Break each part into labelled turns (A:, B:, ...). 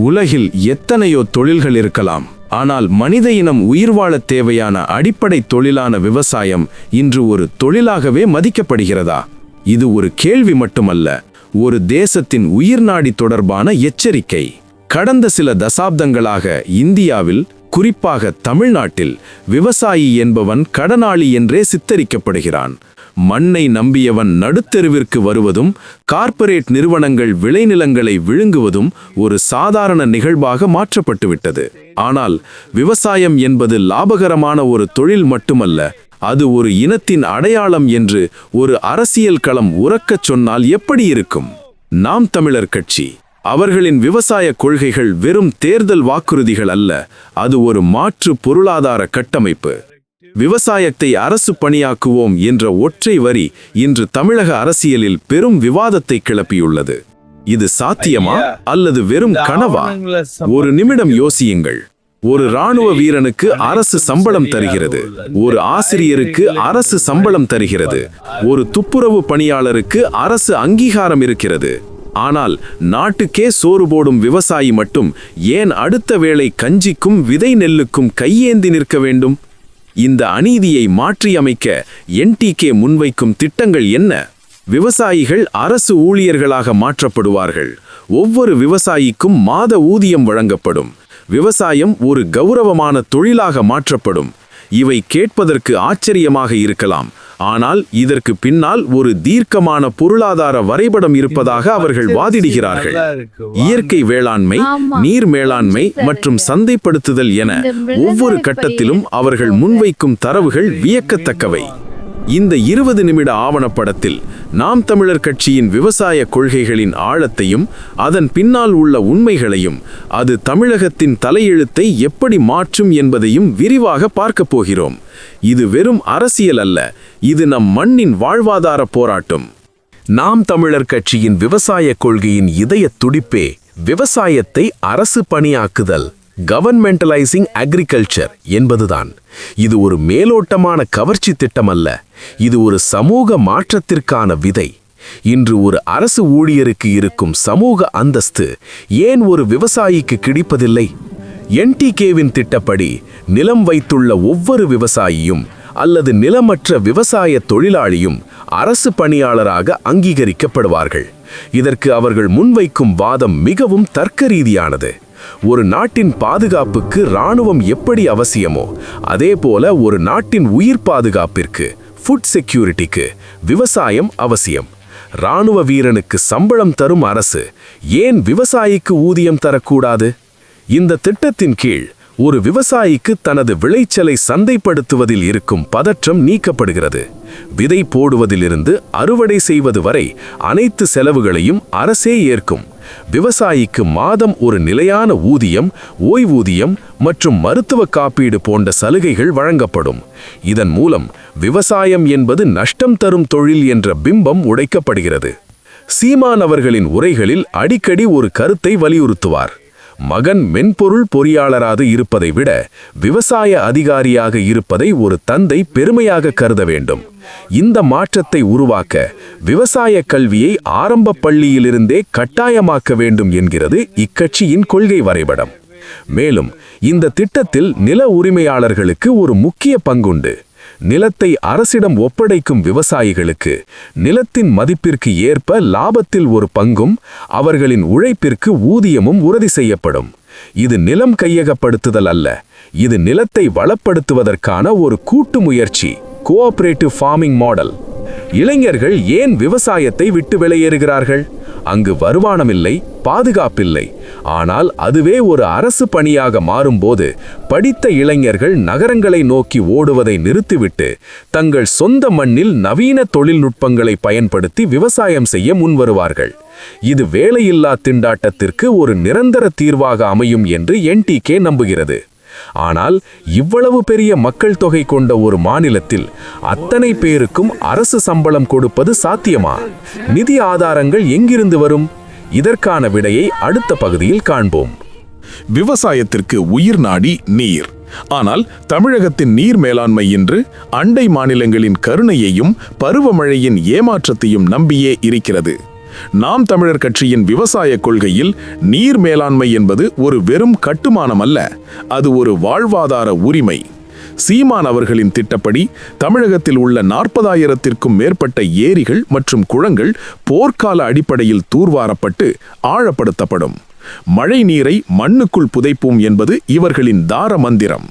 A: உலகில் எத்தனையோ தொழில்கள் இருக்கலாம். ஆனால் மனித இனம் உயிர் வாழத் தேவையான அடிப்படை தொழிலான விவசாயம் இன்று ஒரு தொழிலாகவே மதிக்கப்படுகிறதா? இது ஒரு கேள்வி மட்டுமல்ல, ஒரு தேசத்தின் உயிர்நாடி தொடர்பான எச்சரிக்கை. கடந்த சில தசாப்தங்களாக இந்தியாவில், குறிப்பாக தமிழ்நாட்டில், விவசாயி என்பவன் கடனாளி என்றே சித்தரிக்கப்படுகிறான். மண்ணை நம்பியவன் நடுத்தெருவிற்கு வருவதும் கார்ப்பரேட் நிறுவனங்கள் விளைநிலங்களை விழுங்குவதும் ஒரு சாதாரண நிகழ்வாக மாற்றப்பட்டுவிட்டது. ஆனால் விவசாயம் என்பது லாபகரமான ஒரு தொழில் மட்டுமல்ல, அது ஒரு இனத்தின் அடையாளம் என்று ஒரு அரசியல் களம் உரக்கச் சொன்னால் எப்படி இருக்கும்? நாம் தமிழர் கட்சி அவர்களின் விவசாய கொள்கைகள் வெறும் தேர்தல் வாக்குறுதிகள் அல்ல, அது ஒரு மாற்று பொருளாதார கட்டமைப்பு. விவசாயத்தை அரசு பணியாக்குவோம் என்ற ஒற்றை வரி இன்று தமிழக அரசியலில் பெரும் விவாதத்தை கிளப்பியுள்ளது. இது சாத்தியமா அல்லது வெறும் கனவா? ஒரு நிமிடம் யோசியுங்கள். ஒரு இராணுவ வீரனுக்கு அரசு சம்பளம் தருகிறது, ஒரு ஆசிரியருக்கு அரசு சம்பளம் தருகிறது, ஒரு துப்புரவு பணியாளருக்கு அரசு அங்கீகாரம் இருக்கிறது. ஆனால் நாட்டுக்கே சோறு போடும் விவசாயி மட்டும் ஏன் அடுத்த வேளை கஞ்சிக்கும் விதை நெல்லுக்கும் கையேந்தி நிற்க வேண்டும்? இந்த அநீதியை மாற்றியமைக்க NTK முன்வைக்கும் திட்டங்கள் என்ன? விவசாயிகள் அரசு ஊழியர்களாக மாற்றப்படுவார்கள். ஒவ்வொரு விவசாயிக்கும் மாத ஊதியம் வழங்கப்படும். விவசாயம் ஒரு கௌரவமான தொழிலாக மாற்றப்படும். இவை கேட்பதற்கு ஆச்சரியமாக இருக்கலாம், ஆனால் இதற்கு பின்னால் ஒரு தீர்க்கமான பொருளாதார வரைபடம் இருப்பதாக அவர்கள் வாதிடுகிறார்கள். இயற்கை வேளாண்மை, நீர் மேலாண்மை மற்றும் சந்தைப்படுத்துதல் என ஒவ்வொரு கட்டத்திலும் அவர்கள் முன்வைக்கும் தரவுகள் வியக்கத்தக்கவை. இந்த 20 நிமிட ஆவணப்படத்தில் நாம் தமிழர் கட்சியின் விவசாய கொள்கைகளின் ஆழத்தையும் அதன் பின்னால் உள்ள உண்மைகளையும், அது தமிழகத்தின் தலையெழுத்தை எப்படி மாற்றும் என்பதையும் விரிவாக பார்க்கப் போகிறோம். இது வெறும் அரசியல் அல்ல, இது நம் மண்ணின் வாழ்வாதார போராட்டம். நாம் தமிழர் கட்சியின் விவசாய கொள்கையின் இதய துடிப்பே விவசாயத்தை அரசு பணியாக்குதல், கவர்மெண்டலைசிங் அக்ரிகல்ச்சர் என்பதுதான். இது ஒரு மேலோட்டமான கவர்ச்சி திட்டம் அல்ல, இது ஒரு சமூக மாற்றத்திற்கான விதை. இன்று ஒரு அரசு ஊழியருக்கு இருக்கும் சமூக அந்தஸ்து ஏன் ஒரு விவசாயிக்கு கிடைப்பதில்லை? NTKவின் திட்டப்படி நிலம் வைத்துள்ள ஒவ்வொரு விவசாயியும் அல்லது நிலமற்ற விவசாய தொழிலாளியும் அரசு பணியாளராக அங்கீகரிக்கப்படுவார்கள். இதற்கு அவர்கள் முன்வைக்கும் வாதம் மிகவும் தர்க்கரீதியானது. ஒரு நாட்டின் பாதுகாப்புக்கு இராணுவம் எப்படி அவசியமோ, அதேபோல ஒரு நாட்டின் உயிர் பாதுகாப்பிற்கு, ஃபுட் செக்யூரிட்டிக்கு விவசாயம் அவசியம். இராணுவ வீரனுக்கு சம்பளம் தரும் அரசு ஏன் விவசாயிக்கு ஊதியம் தரக்கூடாது? இந்த திட்டத்தின் கீழ் ஒரு விவசாயிக்கு தனது விளைச்சலை சந்தைப்படுத்துவதில் இருக்கும் பதற்றம் நீக்கப்படுகிறது. விதை போடுவதிலிருந்து அறுவடை செய்வது வரை அனைத்து செலவுகளையும் அரசே ஏற்கும். விவசாயிக்கு மாதம் ஒரு நிலையான ஊதியம், ஓய்வூதியம் மற்றும் மருத்துவ காப்பீடு போன்ற சலுகைகள் வழங்கப்படும். இதன் மூலம் விவசாயம் என்பது நஷ்டம் தரும் தொழில் என்ற பிம்பம் உடைக்கப்படுகிறது. சீமான் அவர்களின் உரைகளில் அடிக்கடி ஒரு கருத்தை வலியுறுத்துவார். மகன் மென்பொருள் பொறியாளராக இருப்பதை விட விவசாய அதிகாரியாக இருப்பதை ஒரு தந்தை பெருமையாக கருத வேண்டும். இந்த மாற்றத்தை உருவாக்க விவசாய கல்வியை ஆரம்ப பள்ளியிலிருந்தே கட்டாயமாக்க வேண்டும் என்கிறது இக்கட்சியின் கொள்கை வரைபடம். மேலும் இந்த திட்டத்தில் நில உரிமையாளர்களுக்கு ஒரு முக்கிய பங்குண்டு. நிலத்தை அரசிடம் ஒப்படைக்கும் விவசாயிகளுக்கு நிலத்தின் மதிப்பிற்கு ஏற்ப லாபத்தில் ஒரு பங்கும் அவர்களின் உழைப்பிற்கு ஊதியமும் உறுதி செய்யப்படும். இது நிலம் கையகப்படுத்துதல் அல்ல, இது நிலத்தை வளப்படுத்துவதற்கான ஒரு கூட்டு முயற்சி, கோஆபரேட்டிவ் ஃபார்மிங் மாடல். இளைஞர்கள் ஏன் விவசாயத்தை விட்டு வெளியேறுகிறார்கள்? அங்கு வருமானமில்லை, பாதுகாப்பில்லை. ஆனால் அதுவே ஒரு அரசு பணியாக மாறும்போது படித்த இளைஞர்கள் நகரங்களை நோக்கி ஓடுவதை நிறுத்திவிட்டு தங்கள் சொந்த மண்ணில் நவீன தொழில்நுட்பங்களை பயன்படுத்தி விவசாயம் செய்ய முன்வருவார்கள். இது வேலையில்லா திண்டாட்டத்திற்கு ஒரு நிரந்தர தீர்வாக அமையும் என்று NTK நம்புகிறது. ஆனால் இவ்வளவு பெரிய மக்கள் தொகை கொண்ட ஒரு மாநிலத்தில் அத்தனை பேருக்கும் அரசு சம்பளம் கொடுப்பது சாத்தியமா? நிதி ஆதாரங்கள் எங்கிருந்து வரும்? இதற்கான விடையை அடுத்த பகுதியில் காண்போம்.
B: விவசாயத்திற்கு உயிர் நாடி நீர். ஆனால் தமிழகத்தின் நீர் மேலாண்மை இன்று அண்டை மாநிலங்களின் கருணையையும் பருவமழையின் ஏமாற்றத்தையும் நம்பியே இருக்கிறது. நாம் தமிழர் கட்சியின் விவசாய கொள்கையில் நீர் மேலாண்மை என்பது ஒரு வெறும் கட்டுமானம் அல்ல, அது ஒரு வாழ்வாதார உரிமை. சீமான் அவர்களின் திட்டப்படி தமிழகத்தில் உள்ள 40,000த்திற்கும் மேற்பட்ட ஏரிகள் மற்றும் குளங்கள் போர்க்கால அடிப்படையில் தூர்வாரப்பட்டு ஆழப்படுத்தப்படும். மழை நீரை மண்ணுக்குள் புதைப்போம் என்பது இவர்களின் தார மந்திரம்.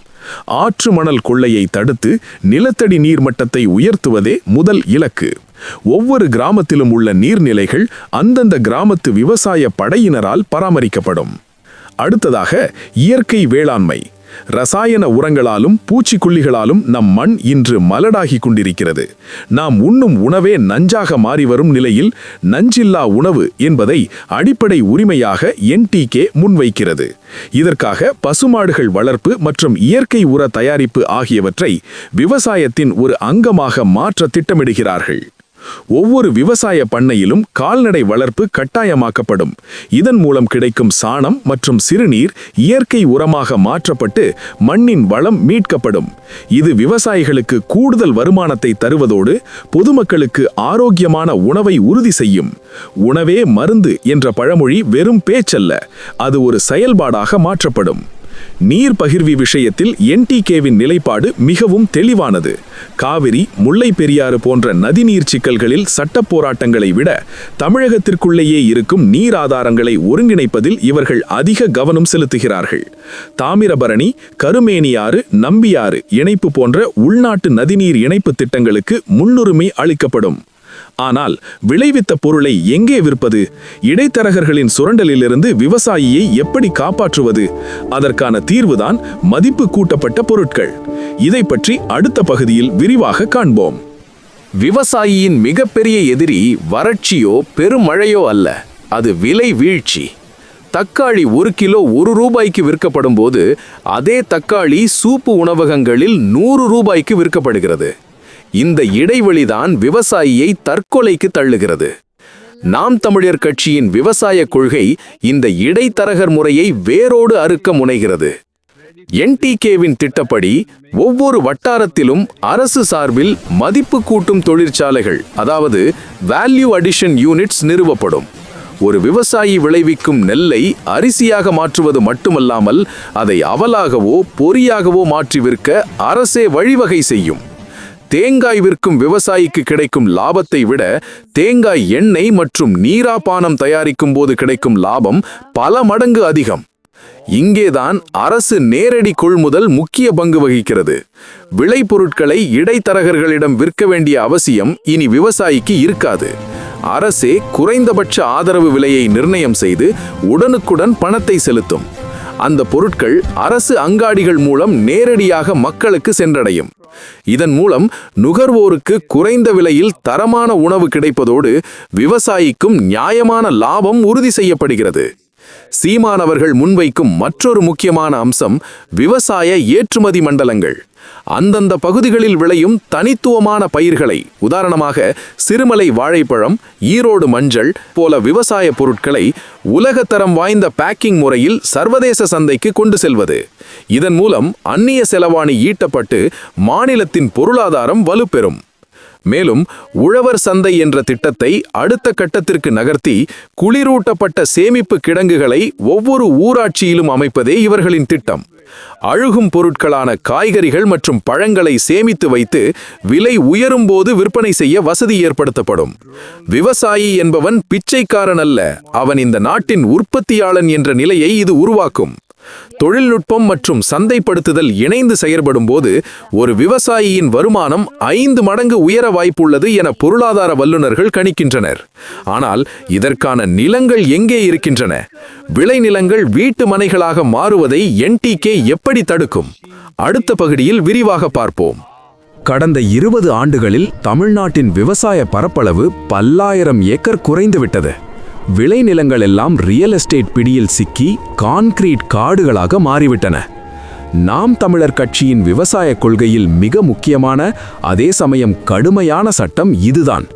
B: ஆற்று மணல் கொள்ளையை தடுத்து நிலத்தடி நீர் மட்டத்தை உயர்த்துவதே முதல் இலக்கு. ஒவ்வொரு கிராமத்திலும் உள்ள நீர்நிலைகள் அந்தந்த கிராமத்து விவசாய படையினரால் பராமரிக்கப்படும். அடுத்ததாக இயற்கை வேளாண்மை. ரசாயன உரங்களாலும் பூச்சிக்கொல்லிகளாலும் நம் மண் இன்று மலடாகி கொண்டிருக்கிறது. நாம் உண்ணும் உணவே நஞ்சாக மாறி வரும் நிலையில் நஞ்சில்லா உணவு என்பதை அடிப்படை உரிமையாக NTK முன்வைக்கிறது. இதற்காக பசுமாடுகள் வளர்ப்பு மற்றும் இயற்கை உர தயாரிப்பு ஆகியவற்றை விவசாயத்தின் ஒரு அங்கமாக மாற்ற திட்டமிடுகிறார்கள். ஒவ்வொரு விவசாய பண்ணையிலும் கால்நடை வளர்ப்பு கட்டாயமாக்கப்படும். இதன் மூலம் கிடைக்கும் சாணம் மற்றும் சிறுநீர் இயற்கை உரமாக மாற்றப்பட்டு மண்ணின் வளம் மீட்கப்படும். இது விவசாயிகளுக்கு கூடுதல் வருமானத்தை தருவதோடு பொதுமக்களுக்கு ஆரோக்கியமான உணவை உறுதி செய்யும். உணவே மருந்து என்ற பழமொழி வெறும் பேச்சல்ல, அது ஒரு செயல்பாடாக மாற்றப்படும். நீர் பகிர்வி விஷயத்தில் NTKவின் நிலைப்பாடு மிகவும் தெளிவானது. காவிரி, முல்லை பெரியாறு போன்ற நதிநீர் சிக்கல்களில் சட்ட போராட்டங்களை விட தமிழகத்திற்குள்ளேயே இருக்கும் நீர் ஆதாரங்களை ஒருங்கிணைப்பதில் இவர்கள் அதிக கவனம் செலுத்துகிறார்கள். தாமிரபரணி, கருமேனியாறு, நம்பியாறு இணைப்பு போன்ற உள்நாட்டு நதிநீர் இணைப்பு திட்டங்களுக்கு முன்னுரிமை அளிக்கப்படும். ஆனால் விளைவித்த பொருளை எங்கே விற்பது? இடைத்தரகர்களின் சுரண்டலிலிருந்து விவசாயியை எப்படி காப்பாற்றுவது? அதற்கான தீர்வுதான் மதிப்பு கூட்டப்பட்ட பொருட்கள். இதை பற்றி அடுத்த பகுதியில் விரிவாக காண்போம்.
C: விவசாயியின் மிகப்பெரிய எதிரி வறட்சியோ பெருமழையோ அல்ல, அது விலை வீழ்ச்சி. தக்காளி 1 கிலோ 1 ரூபாய்க்கு விற்கப்படும் போது அதே தக்காளி சூப்பு உணவகங்களில் 100 ரூபாய்க்கு விற்கப்படுகிறது. இந்த இடைவெளிதான் விவசாயியை தற்கொலைக்கு தள்ளுகிறது. நாம் தமிழர் கட்சியின் விவசாய கொள்கை இந்த இடைத்தரகர் முறையை வேரோடு அறுக்க முனைகிறது. NTKவின் திட்டப்படி ஒவ்வொரு வட்டாரத்திலும் அரசு சார்பில் மதிப்பு கூட்டும் தொழிற்சாலைகள், அதாவது வேல்யூ அடிஷன் யூனிட்ஸ் நிறுவப்படும். ஒரு விவசாயி விளைவிக்கும் நெல்லை அரிசியாக மாற்றுவது மட்டுமல்லாமல் அதை அவலாகவோ பொரியாகவோ மாற்றி விற்க அரசே வழிவகை செய்யும். தேங்காய் விற்கும் விவசாயிக்கு கிடைக்கும் லாபத்தை விட தேங்காய் எண்ணெய் மற்றும் நீராபானம் தயாரிக்கும் போது கிடைக்கும் லாபம் பல மடங்கு அதிகம். இங்கேதான் அரசு நேரடி கொள்முதல் முக்கிய பங்கு வகிக்கிறது. விளைபொருட்களை இடைத்தரகர்களிடம் விற்க வேண்டிய அவசியம் இனி விவசாயிக்கு இருக்காது. அரசே குறைந்தபட்ச ஆதரவு விலையை நிர்ணயம் செய்து உடனுக்குடன் பணத்தை செலுத்தும். அந்த பொருட்கள் அரசு அங்காடிகள் மூலம் நேரடியாக மக்களுக்கு சென்றடையும். இதன் மூலம் நுகர்வோருக்கு குறைந்த விலையில் தரமான உணவு கிடைப்பதோடு விவசாயிக்கும் நியாயமான லாபம் உறுதி செய்யப்படுகிறது. சீமான் அவர்கள் முன்வைக்கும் மற்றொரு முக்கியமான அம்சம் விவசாய ஏற்றுமதி மண்டலங்கள். அந்தந்த பகுதிகளில் விளையும் தனித்துவமான பயிர்களை, உதாரணமாக சிறுமலை வாழைப்பழம், ஈரோடு மஞ்சள் போல விவசாய பொருட்களை உலகத்தரம் வாய்ந்த பேக்கிங் முறையில் சர்வதேச சந்தைக்கு கொண்டு செல்வது. இதன் மூலம் அந்நிய செலவாணி ஈட்டப்பட்டு மாநிலத்தின் பொருளாதாரம் வலுப்பெறும். மேலும் உழவர் சந்தை என்ற திட்டத்தை அடுத்த கட்டத்திற்கு நகர்த்தி குளிரூட்டப்பட்ட சேமிப்பு கிடங்குகளை ஒவ்வொரு ஊராட்சியிலும் அமைப்பதே இவர்களின் திட்டம். அழுகும் பொருட்களான காய்கறிகள் மற்றும் பழங்களை சேமித்து வைத்து விலை உயரும் போது விற்பனை செய்ய வசதி ஏற்படுத்தப்படும். விவசாயி என்பவன் பிச்சைக்காரன் அல்ல, அவன் இந்த நாட்டின் உற்பத்தியாளன் என்ற நிலையை இது உருவாக்கும். தொழில்நுட்பம் மற்றும் சந்தைப்படுத்துதல் இணைந்து செயற்படும் போது ஒரு விவசாயியின் வருமானம் 5 மடங்கு உயர வாய்ப்புள்ளது என பொருளாதார வல்லுநர்கள் கணிக்கின்றனர். ஆனால் இதற்கான நிலங்கள் எங்கே இருக்கின்றன? விளைநிலங்கள் வீட்டு மனைகளாக மாறுவதை NTK எப்படி தடுக்கும்? அடுத்த பகுதியில் விரிவாக பார்ப்போம்.
A: கடந்த 20 ஆண்டுகளில் தமிழ்நாட்டின் விவசாய பரப்பளவு பல்லாயிரம் ஏக்கர் குறைந்துவிட்டது. விளைநிலங்கள் எல்லாம் ரியல் எஸ்டேட் பிடியில் சிக்கி கான்கிரீட் காடுகளாக மாறிவிட்டன. நாம் தமிழர் கட்சியின் விவசாய கொள்கையில் மிக முக்கியமான அதே சமயம் கடுமையான சட்டம் இதுதான்.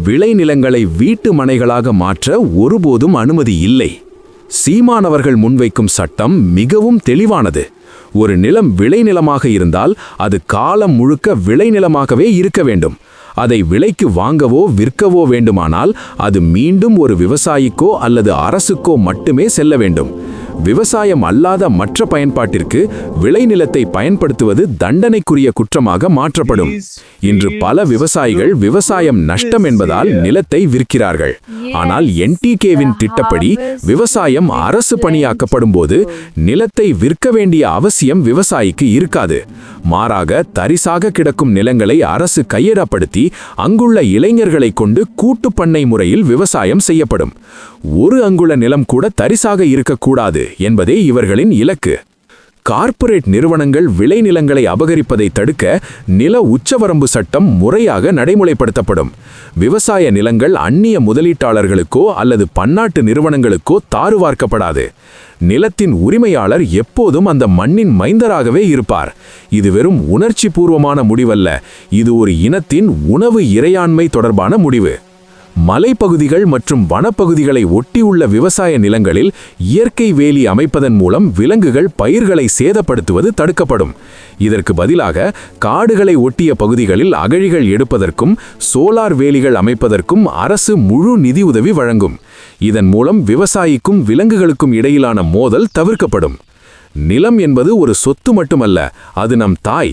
A: விளைநிலங்களை வீட்டு மனைகளாக மாற்ற ஒருபோதும் அனுமதி இல்லை. சீமானவர்கள் முன்வைக்கும் சட்டம் மிகவும் தெளிவானது. ஒரு நிலம் விளைநிலமாக இருந்தால் அது காலம் முழுக்க விளைநிலமாகவே இருக்க வேண்டும். அதை விலைக்கு வாங்கவோ விற்கவோ வேண்டுமானால் அது மீண்டும் ஒரு விவசாயிக்கோ அல்லது அரசுக்கோ மட்டுமே செல்ல வேண்டும். விவசாயம் அல்லாத மற்ற பயன்பாட்டிற்கு விளைநிலத்தை பயன்படுத்துவது தண்டனைக்குரிய குற்றமாக மாற்றப்படும். இன்று பல விவசாயிகள் விவசாயம் நஷ்டம் என்பதால் நிலத்தை விற்கிறார்கள். ஆனால் NTKவின் திட்டப்படி விவசாயம் அரசு பணியாக்கப்படும் போது நிலத்தை விற்க வேண்டிய அவசியம் விவசாயிக்கு இருக்காது. மாறாக தரிசாக கிடக்கும் நிலங்களை அரசு கையகப்படுத்தி அங்குள்ள இளைஞர்களை கொண்டு கூட்டு பண்ணை முறையில் விவசாயம் செய்யப்படும். ஒரு அங்குல நிலம் கூட தரிசாக இருக்கக்கூடாது என்பதே இவர்களின் இலக்கு. கார்ப்பரேட் நிறுவனங்கள் விளைநிலங்களை அபகரிப்பதை தடுக்க நில உச்சவரம்பு சட்டம் முறையாக நடைமுறைப்படுத்தப்படும். விவசாய நிலங்கள் அந்நிய முதலீட்டாளர்களுக்கோ அல்லது பன்னாட்டு நிறுவனங்களுக்கோ தாறுவார்க்கப்படாது. நிலத்தின் உரிமையாளர் எப்போதும் அந்த மண்ணின் மைந்தராகவே இருப்பார். இது வெறும் உணர்ச்சி பூர்வமான முடிவல்ல, இது ஒரு இனத்தின் உணவு இறையாண்மை தொடர்பான முடிவு. மலைப்பகுதிகள் மற்றும் வனப்பகுதிகளை ஒட்டியுள்ள விவசாய நிலங்களில் இயற்கை வேலி அமைப்பதன் மூலம் விலங்குகள் பயிர்களை சேதப்படுத்துவது தடுக்கப்படும். இதற்கு பதிலாக காடுகளை ஒட்டிய பகுதிகளில் அகழிகள் எடுப்பதற்கும் சோலார் வேலிகள் அமைப்பதற்கும் அரசு முழு நிதியுதவி வழங்கும். இதன் மூலம் விவசாயிக்கும் விலங்குகளுக்கும் இடையிலான மோதல் தவிர்க்கப்படும். நிலம் என்பது ஒரு சொத்து மட்டுமல்ல, அது நம் தாய்.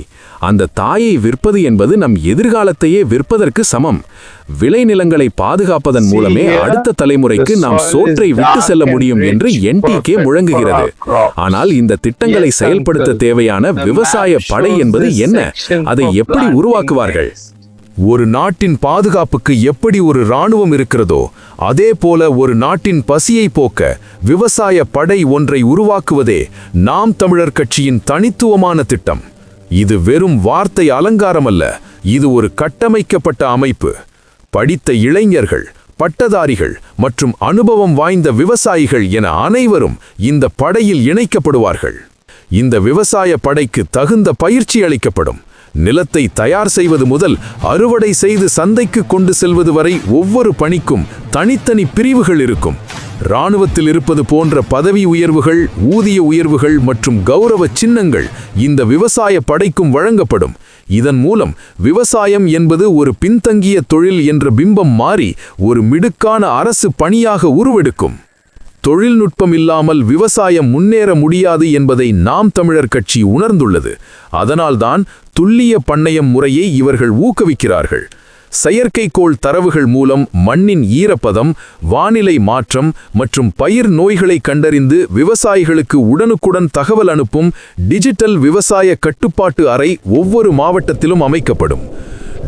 A: அந்த தாயை விற்பது என்பது நம் எதிர்காலத்தையே விற்பதற்கு சமம். விளைநிலங்களை பாதுகாப்பதன் மூலமே அடுத்த தலைமுறைக்கு நாம் சோற்றை விட்டு செல்ல முடியும் என்று NTK முழங்குகிறது. ஆனால் இந்த திட்டங்களை செயல்படுத்த தேவையான விவசாய படை என்பது என்ன? அதை எப்படி உருவாக்குவார்கள்?
B: ஒரு நாட்டின் பாதுகாப்புக்கு எப்படி ஒரு இராணுவம் இருக்கிறதோ அதே போல ஒரு நாட்டின் பசியை போக்க விவசாய படை ஒன்றை உருவாக்குவதே நாம் தமிழர் கட்சியின் தனித்துவமான திட்டம். இது வெறும் வார்த்தை அலங்காரமல்ல, இது ஒரு கட்டமைக்கப்பட்ட அமைப்பு. படித்த இளைஞர்கள், பட்டதாரிகள் மற்றும் அனுபவம் வாய்ந்த விவசாயிகள் என அனைவரும் இந்த படையில் இணைக்கப்படுவார்கள். இந்த விவசாய படைக்கு தகுந்த பயிற்சி அளிக்கப்படும். நிலத்தை தயார் செய்வது முதல் அறுவடை செய்து சந்தைக்கு கொண்டு செல்வது வரை ஒவ்வொரு பணிக்கும் தனித்தனி பிரிவுகள் இருக்கும். இராணுவத்தில் இருப்பது போன்ற பதவி உயர்வுகள், ஊதிய உயர்வுகள் மற்றும் கௌரவ சின்னங்கள் இந்த விவசாய படைக்கும் வழங்கப்படும். இதன் மூலம் விவசாயம் என்பது ஒரு பின்தங்கிய தொழில் என்ற பிம்பம் மாறி ஒரு மிடுக்கான அரசு பணியாக உருவெடுக்கும். தொழில்நுட்பம் இல்லாமல் விவசாயம் முன்னேற முடியாது என்பதை நாம் தமிழர் கட்சி உணர்ந்துள்ளது. அதனால்தான் துல்லிய பண்ணையம் முறையை இவர்கள் ஊக்குவிக்கிறார்கள். செயற்கைக்கோள் தரவுகள் மூலம் மண்ணின் ஈரப்பதம், வானிலை மாற்றம் மற்றும் பயிர் நோய்களை கண்டறிந்து விவசாயிகளுக்கு உடனுக்குடன் தகவல் அனுப்பும் டிஜிட்டல் விவசாய கட்டுப்பாட்டு அறை ஒவ்வொரு மாவட்டத்திலும் அமைக்கப்படும்.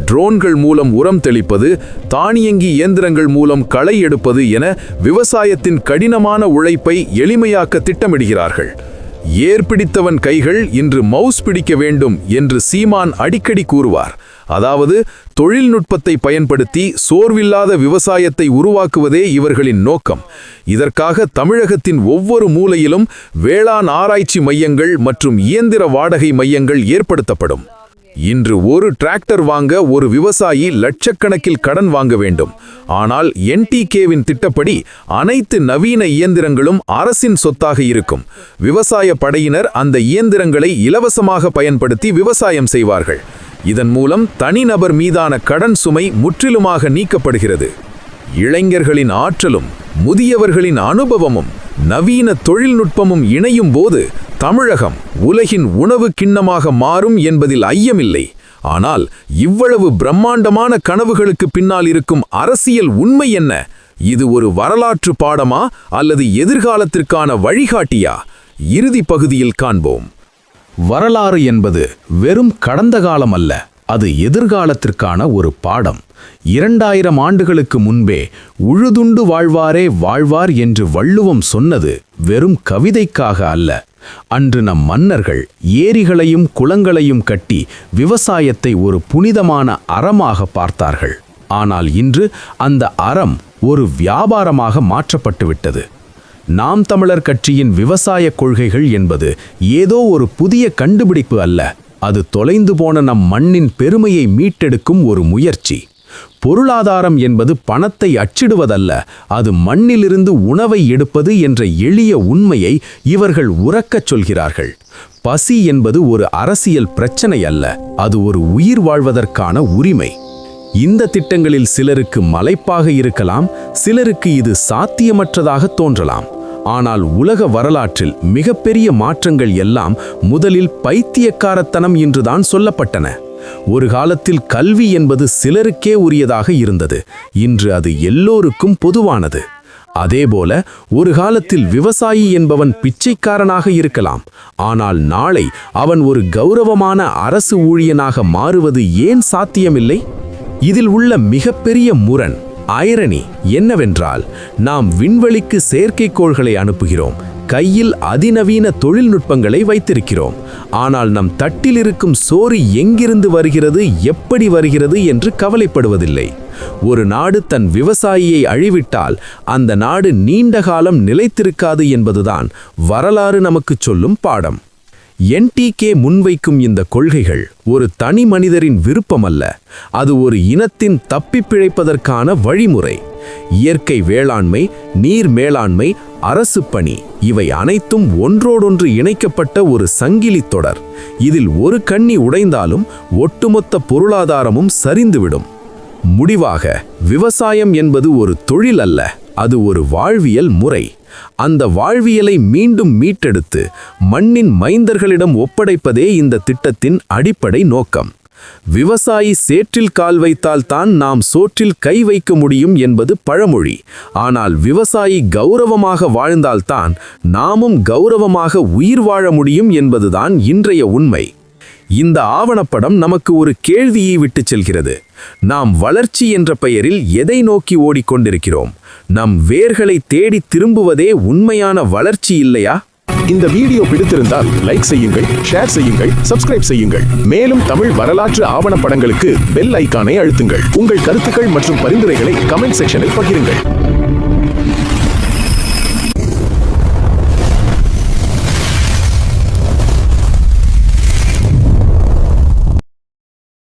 B: ட்ரோன்கள் மூலம் உரம் தெளிப்பது, தானியங்கி இயந்திரங்கள் மூலம் களை எடுப்பது என விவசாயத்தின் கடினமான உழைப்பை எளிமையாக்க திட்டமிடுகிறார்கள். ஏற்பிடித்தவன் கைகள் இன்று மவுஸ் பிடிக்க வேண்டும் என்று சீமான் அடிக்கடி கூறுவார். அதாவது தொழில்நுட்பத்தை பயன்படுத்தி சோர்வில்லாத விவசாயத்தை உருவாக்குவதே இவர்களின் நோக்கம். இதற்காக தமிழகத்தின் ஒவ்வொரு மூலையிலும் வேளாண் ஆராய்ச்சி மையங்கள் மற்றும் இயந்திர வாடகை மையங்கள் ஏற்படுத்தப்படும். இன்று ஒரு டிராக்டர் வாங்க ஒரு விவசாயி லட்சக்கணக்கில் கடன் வாங்க வேண்டும். ஆனால் NTKவின் திட்டப்படி அனைத்து நவீன இயந்திரங்களும் அரசின் சொத்தாக இருக்கும். விவசாய படையினர் அந்த இயந்திரங்களை இலவசமாக பயன்படுத்தி விவசாயம் செய்வார்கள். இதன் மூலம் தனிநபர் மீதான கடன் சுமை முற்றிலுமாக நீக்கப்படுகிறது. இளைஞர்களின் ஆற்றலும் முதியவர்களின் அனுபவமும் நவீன தொழில்நுட்பமும் இணையும் போது தமிழகம் உலகின் உணவு கிண்ணமாக மாறும் என்பதில் ஐயமில்லை. ஆனால் இவ்வளவு பிரம்மாண்டமான கனவுகளுக்கு பின்னால் இருக்கும் அரசியல் உண்மை என்ன? இது ஒரு வரலாற்று பாடமா அல்லது எதிர்காலத்திற்கான வழிகாட்டியா? இறுதி பகுதியில் காண்போம்.
C: வரலாறு என்பது வெறும் கடந்த காலம் அல்ல, அது எதிர்காலத்திற்கான ஒரு பாடம். 2000 ஆண்டுகளுக்கு முன்பே உழுதுண்டு வாழ்வாரே வாழ்வார் என்று வள்ளுவம் சொன்னது வெறும் கவிதைக்காக அல்ல. அன்று நம் மன்னர்கள் ஏரிகளையும் குளங்களையும் கட்டி விவசாயத்தை ஒரு புனிதமான அறமாக பார்த்தார்கள். ஆனால் இன்று அந்த அறம் ஒரு வியாபாரமாக மாற்றப்பட்டுவிட்டது. நாம் தமிழர் கட்சியின் விவசாய கொள்கைகள் என்பது ஏதோ ஒரு புதிய கண்டுபிடிப்பு அல்ல, அது தொலைந்து போன நம் மண்ணின் பெருமையை மீட்டெடுக்கும் ஒரு முயற்சி. பொருளாதாரம் என்பது பணத்தை அச்சிடுவதல்ல, அது மண்ணிலிருந்து உணவை எடுப்பது என்ற எளிய உண்மையை இவர்கள் உரக்கச் சொல்கிறார்கள். பசி என்பது ஒரு அரசியல் பிரச்சனை அல்ல, அது ஒரு உயிர் வாழ்வதற்கான உரிமை.
A: இந்த திட்டங்களில் சிலருக்கு மலைப்பாக இருக்கலாம், சிலருக்கு இது சாத்தியமற்றதாக தோன்றலாம். ஆனால் உலக வரலாற்றில் மிகப்பெரிய மாற்றங்கள் எல்லாம் முதலில் பைத்தியக்காரத்தனம் என்றுதான் சொல்லப்பட்டன. ஒரு காலத்தில் கல்வி என்பது சிலருக்கே உரியதாக இருந்தது. இன்று அது எல்லோருக்கும் பொதுவானது. அதேபோல ஒரு காலத்தில் விவசாயி என்பவன் பிச்சைக்காரனாக இருக்கலாம். ஆனால் நாளை அவன் ஒரு கௌரவமான அரசு ஊழியனாக மாறுவது ஏன் சாத்தியமில்லை? இதில் உள்ள மிகப்பெரிய முரண், ஐரணி என்னவென்றால், நாம் விண்வெளிக்கு செயற்கைக்கோள்களை அனுப்புகிறோம், கையில் அதிநவீன தொழில்நுட்பங்களை வைத்திருக்கிறோம். ஆனால் நம் தட்டில் இருக்கும் சோறு எங்கிருந்து வருகிறது, எப்படி வருகிறது என்று கவலைப்படுவதில்லை. ஒரு நாடு தன் விவசாயியை அழிவிட்டால் அந்த நாடு நீண்ட காலம் நிலைத்திருக்காது என்பதுதான் வரலாறு நமக்கு சொல்லும் பாடம். NTK முன்வைக்கும் இந்த கொள்கைகள் ஒரு தனி மனிதரின் விருப்பமல்ல, அது ஒரு இனத்தின் தப்பிப் பிழைப்பதற்கான வழிமுறை. இயற்கை வேளாண்மை, நீர் மேலாண்மை, அரசு பணி இவை அனைத்தும் ஒன்றோடொன்று இணைக்கப்பட்ட ஒரு சங்கிலி தொடர். இதில் ஒரு கண்ணி உடைந்தாலும் ஒட்டுமொத்த பொருளாதாரமும் சரிந்துவிடும். முடிவாக, விவசாயம் என்பது ஒரு தொழில் அல்ல, அது ஒரு வாழ்வியல் முறை. அந்த வாழ்வியலை மீண்டும் மீட்டெடுத்து மண்ணின் மைந்தர்களிடம் ஒப்படைப்பதே இந்த திட்டத்தின் அடிப்படை நோக்கம். விவசாயி சேற்றில் கால் வைத்தால்தான் நாம் சோற்றில் கை வைக்க முடியும் என்பது பழமொழி. ஆனால் விவசாயி கௌரவமாக வாழ்ந்தால்தான் நாமும் கௌரவமாக உயிர் வாழ முடியும் என்பதுதான் இன்றைய உண்மை. இந்த ஆவணப்படம் நமக்கு ஒரு கேள்வியை விட்டுச் செல்கிறது. நாம் வளர்ச்சி என்ற பெயரில் எதை நோக்கி ஓடிக்கொண்டிருக்கிறோம்? நம் வேர்களை தேடி திரும்புவதே உண்மையான வளர்ச்சி இல்லையா?
B: இந்த வீடியோ பிடித்திருந்தால் லைக் செய்யுங்கள், ஷேர் செய்யுங்கள், சப்ஸ்கிரைப் செய்யுங்கள். மேலும் தமிழ் வரலாற்று ஆவணப்படங்களுக்கு பெல் ஐகானை அழுத்துங்கள். உங்கள் கருத்துக்கள் மற்றும் பரிந்துரைகளை கமெண்ட் செக்ஷனில் பகிருங்கள்.